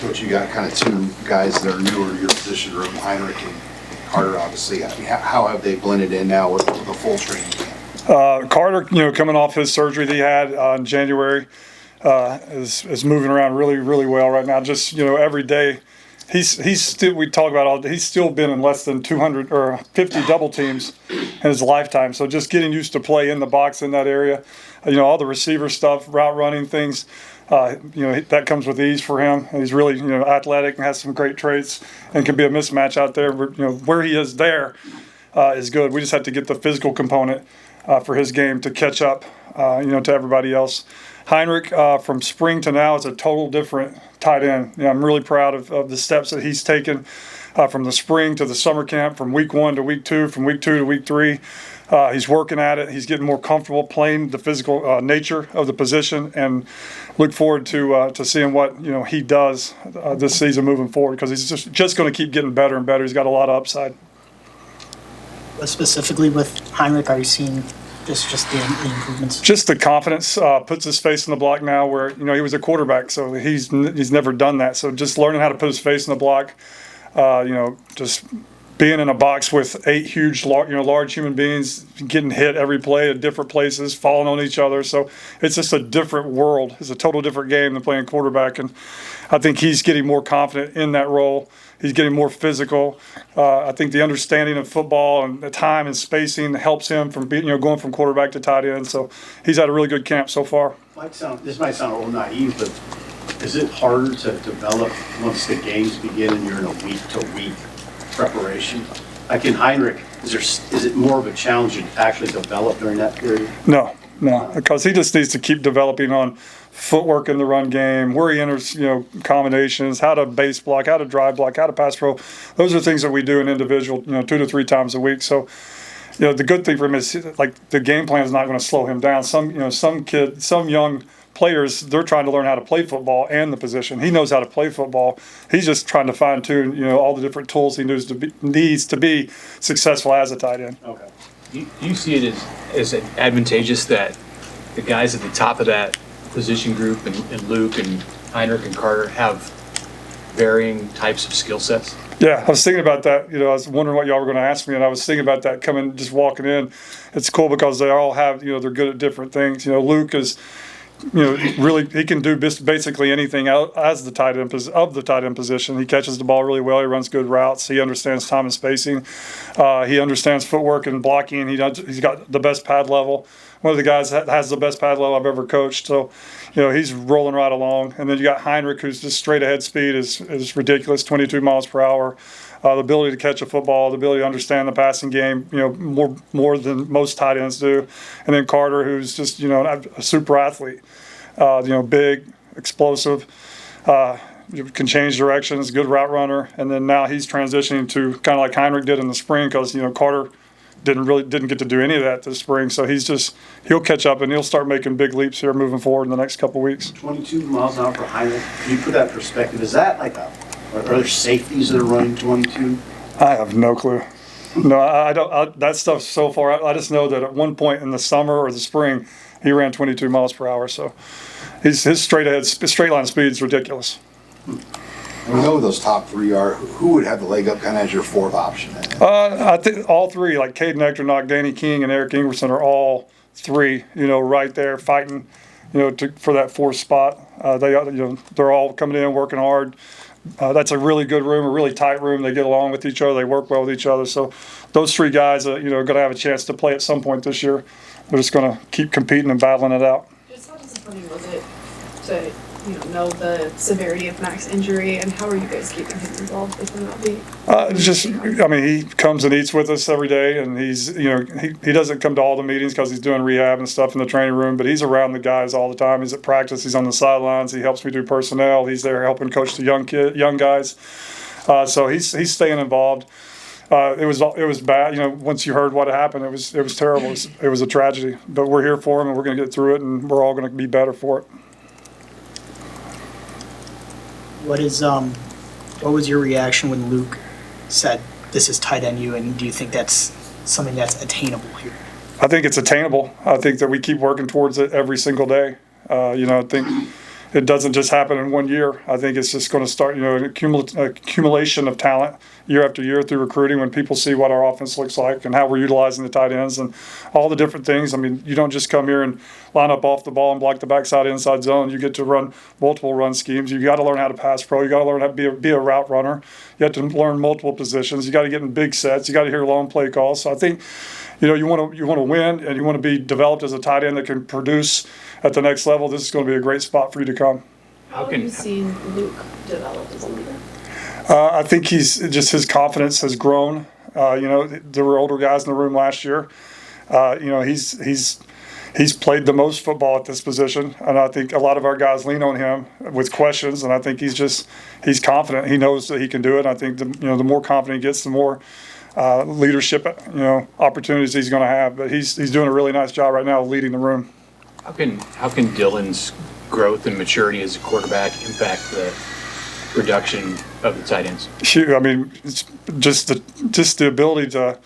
Coach, you got kind of two guys that are newer to your position group, Heinrich and Carter, obviously. I mean, how have they blended in now with the full training camp? Carter, coming off his surgery that he had in January, is moving around really, really well right now. Just, every day. He's still, we talk about he's still been in less than 200 or 50 double teams in his lifetime. So just getting used to play in the box in that area, all the receiver stuff, route running things, that comes with ease for him. And he's really, athletic and has some great traits and can be a mismatch out there. Where he is there is good. We just have to get the physical component for his game to catch up, to everybody else. Heinrich, from spring to now, is a total different tight end. I'm really proud of the steps that he's taken from the spring to the summer camp, from week 1 to week 2, from week 2 to week 3. He's working at it. He's getting more comfortable playing the physical nature of the position, and look forward to seeing what he does this season moving forward, because he's just going to keep getting better and better. He's got a lot of upside. Specifically with Heinrich, are you seeing just the improvements? Just the confidence, puts his face in the block now, where he was a quarterback, so he's never done that. So just learning how to put his face in the block, just being in a box with 8 huge, large human beings, getting hit every play at different places, falling on each other. So it's just a different world. It's a total different game than playing quarterback, and I think he's getting more confident in that role. He's getting more physical. I think the understanding of football and the time and spacing helps him from going from quarterback to tight end. So he's had a really good camp so far. This might sound a little naive, but is it harder to develop once the games begin and you're in a week-to-week preparation? Like in Heinrich, is it more of a challenge to actually develop during that period? No, because he just needs to keep developing on footwork in the run game, where he enters, combinations, how to base block, how to drive block, how to pass pro. Those are things that we do in individual, 2 to 3 times a week. So, the good thing for him is like the game plan is not going to slow him down. Some young players, they're trying to learn how to play football and the position. He knows how to play football. He's just trying to fine tune, all the different tools he needs to be successful as a tight end. Okay. Do you see it as advantageous that the guys at the top of that position group and Luke and Heinrich and Carter have varying types of skill sets? Yeah, I was thinking about that. I was wondering what y'all were going to ask me, and I was thinking about that just walking in. It's cool because they all have, they're good at different things. Luke is, really, he can do basically anything as the tight end position. He catches the ball really well. He runs good routes. He understands time and spacing. He understands footwork and blocking. He's got the best pad level. One of the guys that has the best pad level I've ever coached. So, he's rolling right along. And then you got Heinrich, who's just straight ahead speed is ridiculous, 22 miles per hour. The ability to catch a football, the ability to understand the passing game, more than most tight ends do. And then Carter, who's just, a super athlete, big, explosive, can change directions, good route runner. And then now he's transitioning to kind of like Heinrich did in the spring, because, Carter didn't get to do any of that this spring. So he'll catch up and he'll start making big leaps here moving forward in the next couple of weeks. 22 miles an hour for Heinrich. Can you put that in perspective? Is that are there safeties that are running 22? I have no clue. No, I don't. That stuff's so far. I just know that at one point in the summer or the spring, he ran 22 miles per hour. So his straight line speed is ridiculous. We know who those top 3 are. Who would have the leg up kind of as your 4th option? I think all 3, like Caden Echternock, Danny King, and Eric Ingerson, are all 3, right there fighting, for that 4th spot. They're all coming in, working hard. That's a really good room, a really tight room. They get along with each other. They work well with each other. So those 3 guys, are going to have a chance to play at some point this year. They're just going to keep competing and battling it out. Just how disappointing was it to know the severity of Mac's injury, and how are you guys keeping him involved with him not being? He comes and eats with us every day, and he's, he doesn't come to all the meetings because he's doing rehab and stuff in the training room, but he's around the guys all the time. He's at practice. He's on the sidelines. He helps me do personnel. He's there helping coach the young guys. So he's staying involved. It was bad. Once you heard what happened, it was terrible. It was a tragedy, but we're here for him, and we're going to get through it, and we're all going to be better for it. What was your reaction when Luke said this is tight end you, and do you think that's something that's attainable here? I think it's attainable. I think that we keep working towards it every single day. I think it doesn't just happen in 1 year. I think it's just going to start, an accumulation of talent year after year through recruiting when people see what our offense looks like and how we're utilizing the tight ends and all the different things. I mean, you don't just come here and line up off the ball and block the backside inside zone. You get to run multiple run schemes. You got to learn how to pass pro. You got to learn how to be a route runner. You have to learn multiple positions. You got to get in big sets. You got to hear long play calls. So I think, you want to win and you want to be developed as a tight end that can produce at the next level. This is going to be a great spot for you to come. How have you seen Luke develop as a leader? I think his confidence has grown. There were older guys in the room last year. He's played the most football at this position, and I think a lot of our guys lean on him with questions. And I think he's confident. He knows that he can do it. I think the more confident he gets, the more leadership opportunities he's going to have. But he's doing a really nice job right now of leading the room. How can Dylan's growth and maturity as a quarterback impact the production of the tight ends? Shoot, I mean, it's just the ability to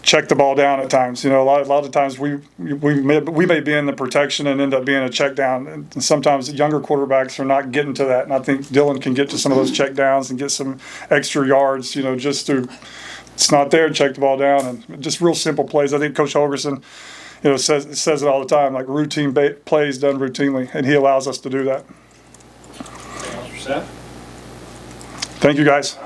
check the ball down at times. A lot of times we may be in the protection and end up being a check down. And sometimes younger quarterbacks are not getting to that. And I think Dylan can get to some of those check downs and get some extra yards, just through it's not there, check the ball down, and just real simple plays. I think Coach Holgerson, says it all the time, like routine plays done routinely, and he allows us to do that. Seth? Thank you, guys.